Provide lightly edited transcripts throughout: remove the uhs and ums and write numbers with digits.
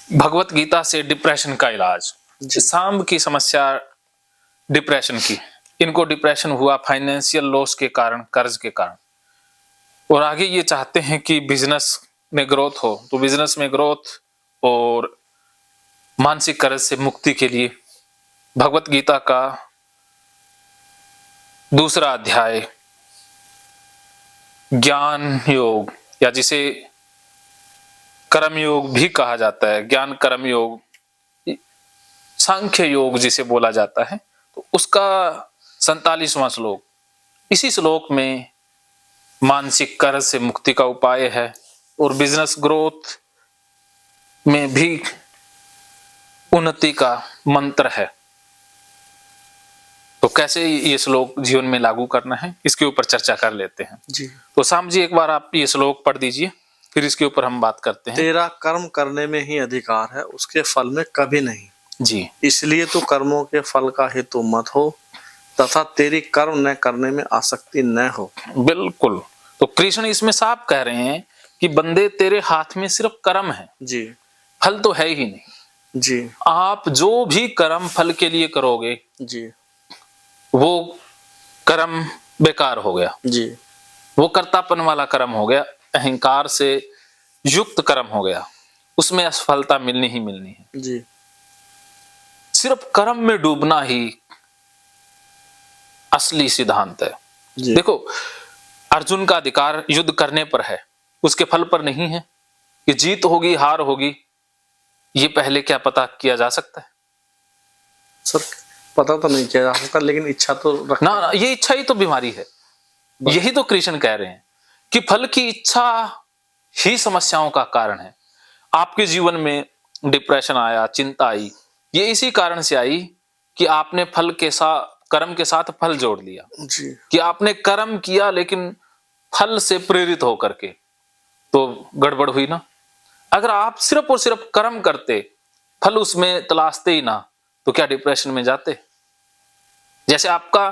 भगवत गीता से डिप्रेशन का इलाज। सांब की समस्या डिप्रेशन की, इनको डिप्रेशन हुआ फाइनेंशियल लॉस के कारण, कर्ज के कारण, और आगे ये चाहते हैं कि बिजनेस में ग्रोथ हो। तो बिजनेस में ग्रोथ और मानसिक कर्ज से मुक्ति के लिए भगवत गीता का दूसरा अध्याय ज्ञान योग, या जिसे कर्म योग भी कहा जाता है, ज्ञान कर्म योग, सांख्य योग जिसे बोला जाता है, तो उसका 47वां श्लोक। इसी श्लोक में मानसिक कर्ज से मुक्ति का उपाय है और बिजनेस ग्रोथ में भी उन्नति का मंत्र है। तो कैसे ये श्लोक जीवन में लागू करना है, इसके ऊपर चर्चा कर लेते हैं जी। तो साम जी, एक बार आप ये श्लोक पढ़ दीजिए, फिर इसके ऊपर हम बात करते हैं। तेरा कर्म करने में ही अधिकार है, उसके फल में कभी नहीं। जी। इसलिए तो कर्मों के फल का हेतु मत हो, तथा तेरी कर्म न करने में आसक्ति न हो। बिल्कुल। तो कृष्ण इसमें साफ कह रहे हैं कि बंदे तेरे हाथ में सिर्फ कर्म है जी, फल तो है ही नहीं। जी, आप जो भी कर्म फल के लिए करोगे जी, वो कर्म बेकार हो गया, जी, वो कर्तापन वाला कर्म हो गया, अहंकार से युक्त कर्म हो गया, उसमें असफलता मिलनी ही मिलनी है। जी, सिर्फ कर्म में डूबना ही असली सिद्धांत है। जी। देखो, अर्जुन का अधिकार युद्ध करने पर है, उसके फल पर नहीं है। कि जीत होगी हार होगी, ये पहले क्या पता किया जा सकता है? सर, पता तो नहीं किया जा सकता, लेकिन इच्छा तो रखना। ना, ये इच्छा ही तो बीमारी है। यही तो कृष्ण कह रहे हैं कि फल की इच्छा ही समस्याओं का कारण है। आपके जीवन में डिप्रेशन आया, चिंता आई, ये इसी कारण से आई कि आपने फल के साथ, कर्म के साथ फल जोड़ लिया। जी, कि आपने कर्म किया लेकिन फल से प्रेरित होकर के, तो गड़बड़ हुई ना। अगर आप सिर्फ और सिर्फ कर्म करते, फल उसमें तलाशते ही ना, तो क्या डिप्रेशन में जाते? जैसे आपका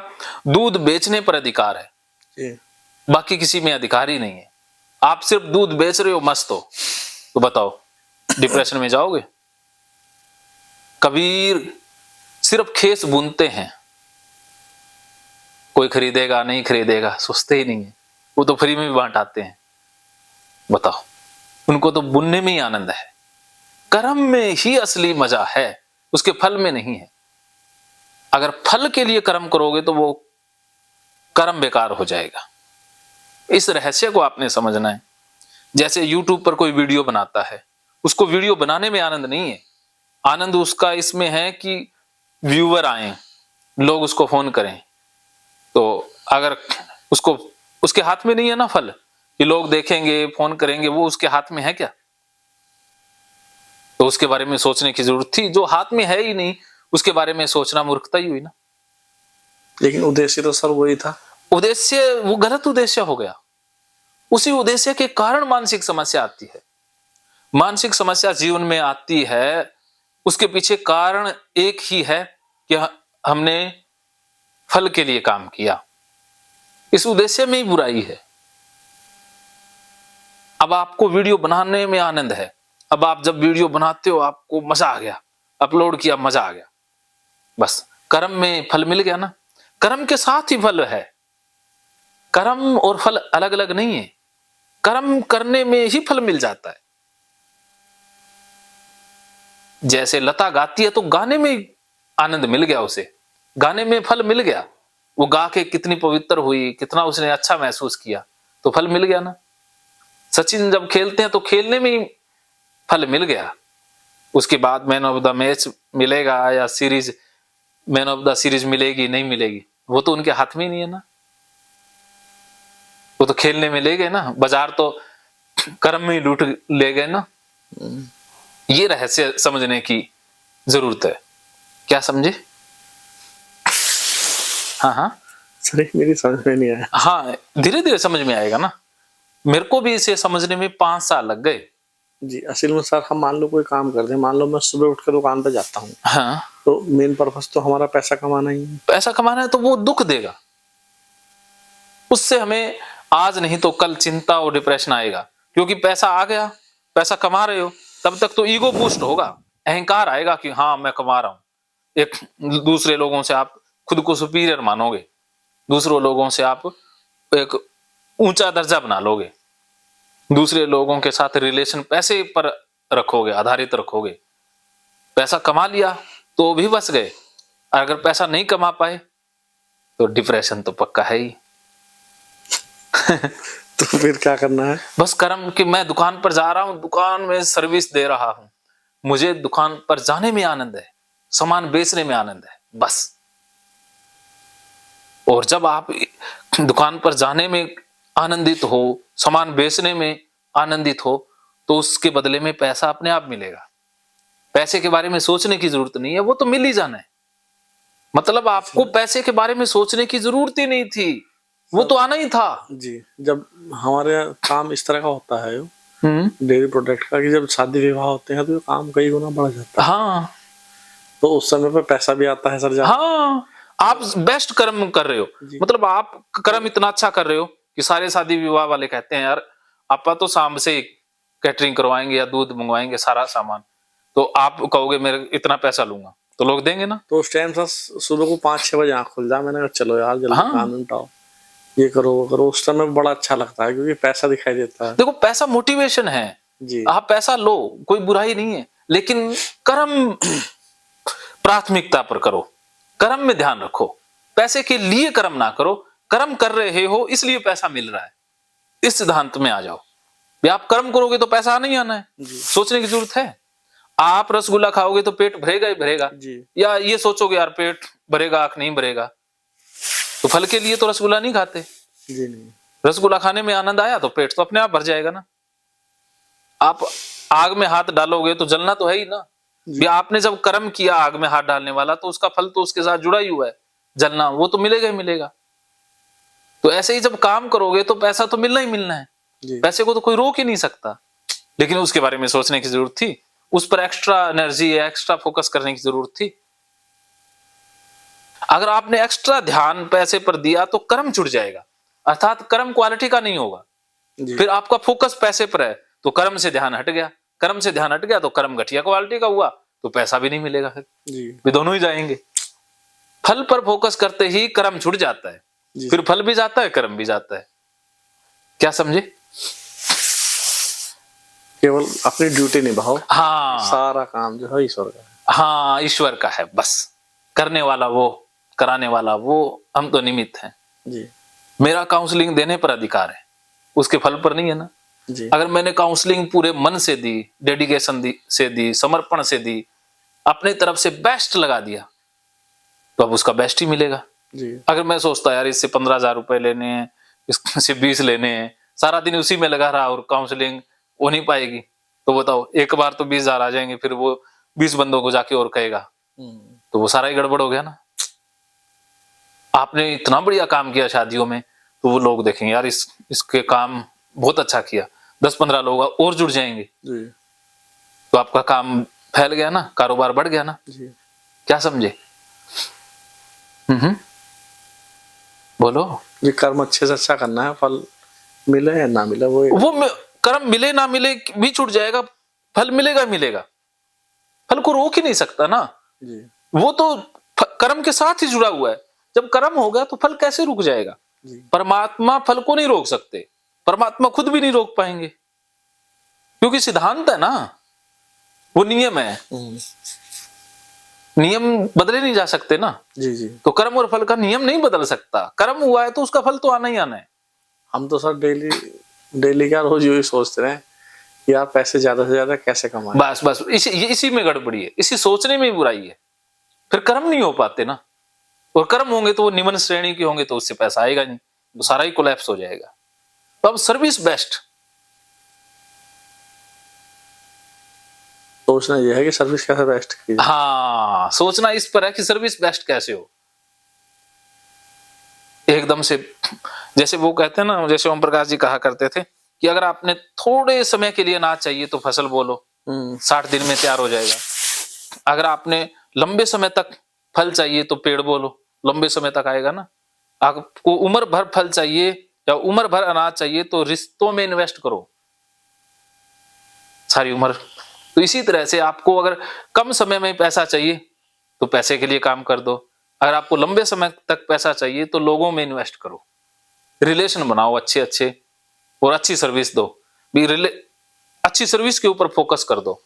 दूध बेचने पर अधिकार है, जी, बाकी किसी में अधिकार ही नहीं है, आप सिर्फ दूध बेच रहे हो, मस्त हो, तो बताओ डिप्रेशन में जाओगे? कबीर सिर्फ खेस बुनते हैं, कोई खरीदेगा नहीं खरीदेगा सोचते ही नहीं है, वो तो फ्री में भी बांट आते हैं। बताओ, उनको तो बुनने में ही आनंद है। कर्म में ही असली मजा है, उसके फल में नहीं है। अगर फल के लिए कर्म करोगे तो वो कर्म बेकार हो जाएगा। इस रहस्य को आपने समझना है। जैसे YouTube पर कोई वीडियो बनाता है, उसको वीडियो बनाने में आनंद नहीं है, आनंद उसका इसमें है कि व्यूअर आए, लोग उसको फोन करें। तो अगर उसको, उसके हाथ में नहीं है ना फल कि लोग देखेंगे, फोन करेंगे, वो उसके हाथ में है क्या? तो उसके बारे में सोचने की जरूरत थी। जो हाथ में है ही नहीं, उसके बारे में सोचना मूर्खता ही हुई ना। लेकिन उद्देश्य तो सर वही था। उद्देश्य, वो गलत उद्देश्य हो गया। उसी उद्देश्य के कारण मानसिक समस्या आती है। मानसिक समस्या जीवन में आती है, उसके पीछे कारण एक ही है कि हमने फल के लिए काम किया। इस उद्देश्य में ही बुराई है। अब आपको वीडियो बनाने में आनंद है, अब आप जब वीडियो बनाते हो आपको मजा आ गया, अपलोड किया, मजा आ गया, बस कर्म में फल मिल गया ना। कर्म के साथ ही फल है, कर्म और फल अलग अलग नहीं है। कर्म करने में ही फल मिल जाता है। जैसे लता गाती है तो गाने में आनंद मिल गया, उसे गाने में फल मिल गया, वो गा के कितनी पवित्र हुई, कितना उसने अच्छा महसूस किया, तो फल मिल गया ना। सचिन जब खेलते हैं तो खेलने में ही फल मिल गया, उसके बाद मैन ऑफ द मैच मिलेगा या series, man of the series मिलेगी नहीं मिलेगी, वो तो उनके हाथ में ही नहीं है ना। वो तो खेलने में ले गए ना, बाजार तो कर्म में ही लूट ले गए ना। ये रहस्य समझने की जरूरत है। क्या समझे? हाँ हाँ सर, मेरी समझ में नहीं आया। हाँ, धीरे धीरे समझ में आएगा ना। मेरे को भी इसे समझने में 5 साल लग गए। जी, असल में सर, हम मान लो कोई काम करते हैं, मान लो मैं सुबह उठ कर दुकान पे जाता हूँ, हाँ, तो मेन पर्पस तो हमारा पैसा कमाना ही है। पैसा कमाना है तो वो दुख देगा, उससे हमें आज नहीं तो कल चिंता और डिप्रेशन आएगा। क्योंकि पैसा आ गया, पैसा कमा रहे हो, तब तक तो ईगो बूस्ट होगा, अहंकार आएगा कि हाँ मैं कमा रहा हूं। एक दूसरे लोगों से आप खुद को सुपीरियर मानोगे, दूसरों लोगों से आप एक ऊंचा दर्जा बना लोगे, दूसरे लोगों के साथ रिलेशन पैसे पर रखोगे, आधारित रखोगे। पैसा कमा लिया तो भी बच गए, अगर पैसा नहीं कमा पाए तो डिप्रेशन तो पक्का है ही। तो फिर क्या करना है? बस कर्म कि मैं दुकान पर जा रहा हूं, दुकान में सर्विस दे रहा हूं, मुझे दुकान पर जाने में आनंद है, सामान बेचने में आनंद है, बस। और जब आप दुकान पर जाने में आनंदित हो, सामान बेचने में आनंदित हो, तो उसके बदले में पैसा अपने आप मिलेगा। पैसे के बारे में सोचने की जरूरत नहीं है, वो तो मिल ही जाना है। मतलब आपको पैसे के बारे में सोचने की जरूरत ही नहीं थी, वो तो आना ही था। जी, जब हमारे यहाँ काम इस तरह का होता है डेयरी प्रोडक्ट का, कि जब शादी विवाह होते हैं तो काम कई गुना बढ़ जाता है। हाँ, तो उस समय पे पैसा भी आता है सर। हाँ, आप बेस्ट कर्म कर रहे हो, मतलब आप कर्म इतना अच्छा कर रहे हो कि सारे शादी विवाह वाले कहते हैं यार आपा तो शाम से कैटरिंग करवाएंगे या दूध मंगवाएंगे सारा सामान, तो आप कहोगे मेरे इतना पैसा लूंगा, तो लोग देंगे ना। तो उस टाइम सर सुबह को 5-6 बजे आँख खुल जाए, मैंने कहा चलो यार जल्दी काम निपटाओ, ये करो वो करो। उस समय बड़ा अच्छा लगता है क्योंकि पैसा दिखाई देता है। देखो पैसा मोटिवेशन है जी, आप पैसा लो, कोई बुराई नहीं है, लेकिन कर्म प्राथमिकता पर करो, कर्म में ध्यान रखो। पैसे के लिए कर्म ना करो, कर्म कर रहे हो इसलिए पैसा मिल रहा है, इस सिद्धांत में आ जाओ। आप कर्म करोगे तो पैसा आना ही आना है, सोचने की जरूरत है। आप रसगुल्ला खाओगे तो पेट भरेगा ही भरेगा, या ये सोचोगे यार पेट भरेगा आंख नहीं भरेगा, तो फल के लिए तो रसगुल्ला नहीं खाते। जी नहीं, रसगुल्ला खाने में आनंद आया तो पेट तो अपने आप भर जाएगा ना। आप आग में हाथ डालोगे तो जलना तो है ही ना। भी आपने जब कर्म किया आग में हाथ डालने वाला, तो उसका फल तो उसके साथ जुड़ा ही हुआ है, जलना वो तो मिलेगा ही मिलेगा। तो ऐसे ही जब काम करोगे तो पैसा तो मिलना ही मिलना है, पैसे को तो कोई रोक ही नहीं सकता। लेकिन उसके बारे में सोचने की जरूरत थी, उस पर एक्स्ट्रा एनर्जी एक्स्ट्रा फोकस करने की जरूरत थी। अगर आपने एक्स्ट्रा ध्यान पैसे पर दिया तो कर्म छूट जाएगा, अर्थात कर्म क्वालिटी का नहीं होगा। फिर आपका फोकस पैसे पर है तो कर्म से ध्यान हट गया, कर्म से ध्यान हट गया तो कर्म घटिया क्वालिटी का हुआ, तो पैसा भी नहीं मिलेगा। फिर दोनों ही जाएंगे। फल पर फोकस करते ही कर्म छूट जाता है, फिर फल भी जाता है कर्म भी जाता है। क्या समझे? केवल अपनी ड्यूटी निभाओ, हाँ, सारा काम जो है ईश्वर का है। हाँ, ईश्वर का है, बस करने वाला वो, कराने वाला वो, हम तो निमित्त हैं। जी, मेरा काउंसलिंग देने पर अधिकार है, उसके फल पर नहीं है ना। जी, अगर मैंने काउंसलिंग पूरे मन से दी, डेडिकेशन से दी, समर्पण से दी, अपने तरफ से बेस्ट लगा दिया, तो अब उसका बेस्ट ही मिलेगा। जी, अगर मैं सोचता यार इससे 15,000 रुपए लेने हैं, इससे 20 लेने हैं, सारा दिन उसी में लगा रहा और काउंसलिंग हो नहीं पाएगी, तो बताओ एक बार तो 20,000 आ जाएंगे, फिर वो 20 बंदों को जाके और कहेगा, तो वो सारा ही गड़बड़ हो गया ना। आपने इतना बढ़िया काम किया शादियों में, तो वो लोग देखेंगे यार इसके काम बहुत अच्छा किया, 10-15 लोग और जुड़ जाएंगे, तो आपका काम फैल गया ना, कारोबार बढ़ गया ना। क्या समझे? बोलो। ये कर्म अच्छे से अच्छा करना है, फल मिले या ना मिले वो कर्म मिले ना मिले भी छूट जाएगा, फल मिलेगा मिलेगा, फल को रोक ही नहीं सकता ना। वो तो कर्म के साथ ही जुड़ा हुआ है। जब कर्म हो गया तो फल कैसे रुक जाएगा? परमात्मा फल को नहीं रोक सकते, परमात्मा खुद भी नहीं रोक पाएंगे, क्योंकि सिद्धांत है ना, वो नियम है, नियम बदले नहीं जा सकते ना। जी, तो कर्म और फल का नियम नहीं बदल सकता, कर्म हुआ है तो उसका फल तो आना ही आना है। हम तो सर डेली क्या रोज यही सोचते रहे कि यार पैसे ज्यादा से ज्यादा कैसे कमाएं। बस इसी में गड़बड़ी है, इसी सोचने में बुराई है। फिर कर्म नहीं हो पाते ना, और कर्म होंगे तो वो निम्न श्रेणी के होंगे, तो उससे पैसा आएगा नहीं, तो सारा ही कोलैप्स हो जाएगा। तो अब सर्विस बेस्ट, सोचना यह है कि सर्विस कैसे बेस्ट की। हाँ, सोचना इस पर है कि सर्विस बेस्ट कैसे हो। एकदम से जैसे वो कहते हैं ना, जैसे ओम प्रकाश जी कहा करते थे कि अगर आपने थोड़े समय के लिए अनाज चाहिए तो फसल बोलो, 60 दिन में तैयार हो जाएगा। अगर आपने लंबे समय तक फल चाहिए तो पेड़ बोलो, लंबे समय तक आएगा ना। आपको उम्र भर फल चाहिए या उम्र भर अनाज चाहिए तो रिश्तों में इन्वेस्ट करो, सारी उम्र तो इसी तरह से आपको अगर कम समय में पैसा चाहिए तो पैसे के लिए काम कर दो, अगर आपको लंबे समय तक पैसा चाहिए तो लोगों में इन्वेस्ट करो, रिलेशन बनाओ अच्छे अच्छे और अच्छी सर्विस दो। अच्छी सर्विस के ऊपर फोकस कर दो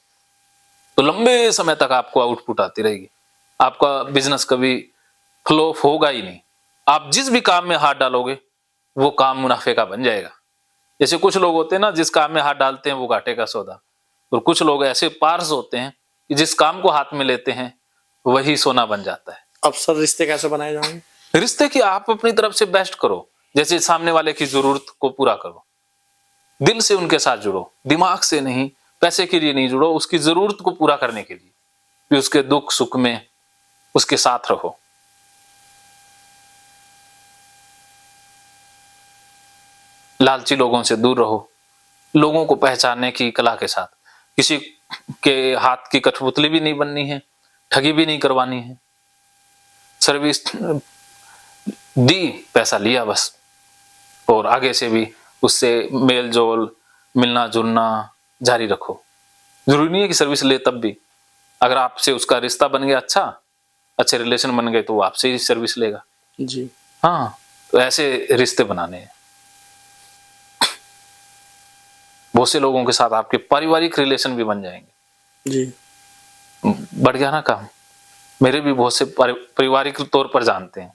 तो लंबे समय तक आपको आउटपुट आती रहेगी, आपका बिजनेस कभी फ्लॉप होगा ही नहीं। आप जिस भी काम में हाथ डालोगे वो काम मुनाफे का बन जाएगा। जैसे कुछ लोग होते हैं ना, जिस काम में हाथ डालते हैं वो घाटे का सौदा, और कुछ लोग ऐसे पार्स होते हैं कि जिस काम को हाथ में लेते हैं वही सोना बन जाता है। अब सर रिश्ते कैसे बनाए जाएंगे? रिश्ते की आप अपनी तरफ से बेस्ट करो, जैसे सामने वाले की जरूरत को पूरा करो, दिल से उनके साथ जुड़ो, दिमाग से नहीं, पैसे के लिए नहीं जुड़ो, उसकी जरूरत को पूरा करने के लिए भी उसके दुख सुख में उसके साथ रहो। लालची लोगों से दूर रहो, लोगों को पहचानने की कला के साथ। किसी के हाथ की कठपुतली भी नहीं बननी है, ठगी भी नहीं करवानी है, सर्विस दी, पैसा लिया बस, और आगे से भी उससे मेल जोल, मिलना जुलना जारी रखो। जरूरी नहीं है कि सर्विस ले, तब भी अगर आपसे उसका रिश्ता बन गया, अच्छे रिलेशन बन गए, तो वो आपसे ही सर्विस लेगा जी। हाँ, तो ऐसे रिश्ते बनाने हैं। बहुत से लोगों के साथ आपके पारिवारिक रिलेशन भी बन जाएंगे जी। बढ़ गया ना काम। मेरे भी बहुत से पारिवारिक तौर पर जानते हैं,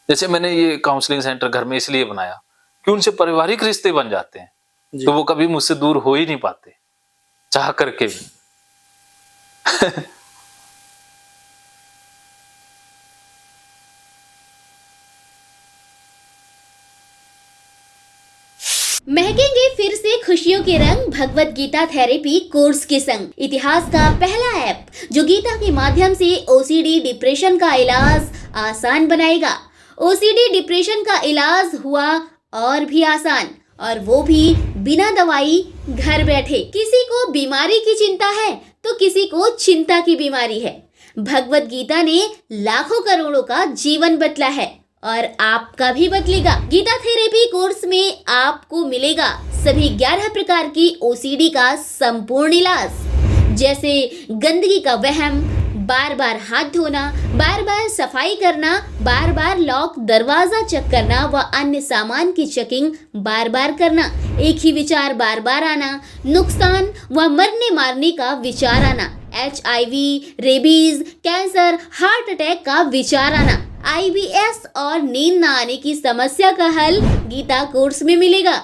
जैसे मैंने ये काउंसलिंग सेंटर घर में इसलिए बनाया कि उनसे पारिवारिक रिश्ते बन जाते हैं, तो वो कभी मुझसे दूर हो ही नहीं पाते, चाह करके भी। महकेंगे फिर से खुशियों के रंग भगवत गीता थेरेपी कोर्स के संग। इतिहास का पहला ऐप जो गीता के माध्यम से ओसीडी डिप्रेशन का इलाज आसान बनाएगा। ओसीडी डिप्रेशन का इलाज हुआ और भी आसान, और वो भी बिना दवाई, घर बैठे। किसी को बीमारी की चिंता है तो किसी को चिंता की बीमारी है। भगवत गीता ने लाखों करोड़ों का जीवन बदला है और आपका भी बदलेगा। गीता थेरेपी कोर्स में आपको मिलेगा सभी 11 प्रकार की ओसीडी का संपूर्ण इलाज, जैसे गंदगी का वहम, बार बार हाथ धोना, बार बार सफाई करना, बार बार लॉक दरवाजा चेक करना व अन्य सामान की चेकिंग बार बार करना, एक ही विचार बार बार आना, नुकसान व मरने मारने का विचार आना, HIV, rabies, cancer, heart attack का विचार आना, IBS और नींद न आने की समस्या का हल गीता कोर्स में मिलेगा।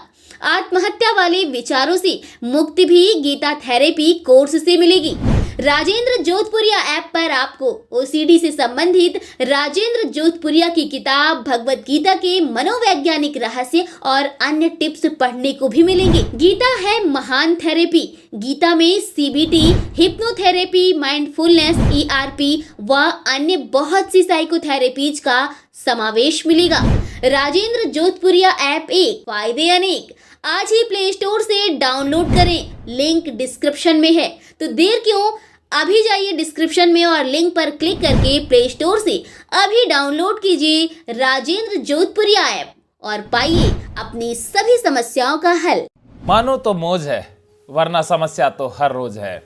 आत्महत्या वाले विचारों से मुक्ति भी गीता थेरेपी कोर्स से मिलेगी। राजेंद्र जोधपुरिया ऐप पर आपको ओसीडी से संबंधित राजेंद्र जोधपुरिया की किताब भगवत गीता के मनोवैज्ञानिक रहस्य और अन्य टिप्स पढ़ने को भी मिलेंगे। गीता है महान थेरेपी। गीता में CBT, हिप्नोथेरेपी, माइंडफुलनेस, ERP व अन्य बहुत सी साइकोथेरेपीज का समावेश मिलेगा। राजेंद्र जोधपुरिया ऐप एक, फायदे अनेक। आज ही प्ले स्टोर से डाउनलोड करें, लिंक डिस्क्रिप्शन में है। तो देर क्यों, अभी जाइए डिस्क्रिप्शन में और लिंक पर क्लिक करके प्ले स्टोर से अभी डाउनलोड कीजिए राजेंद्र जोधपुरिया ऐप और पाइए अपनी सभी समस्याओं का हल। मानो तो मौज है, वरना समस्या तो हर रोज है।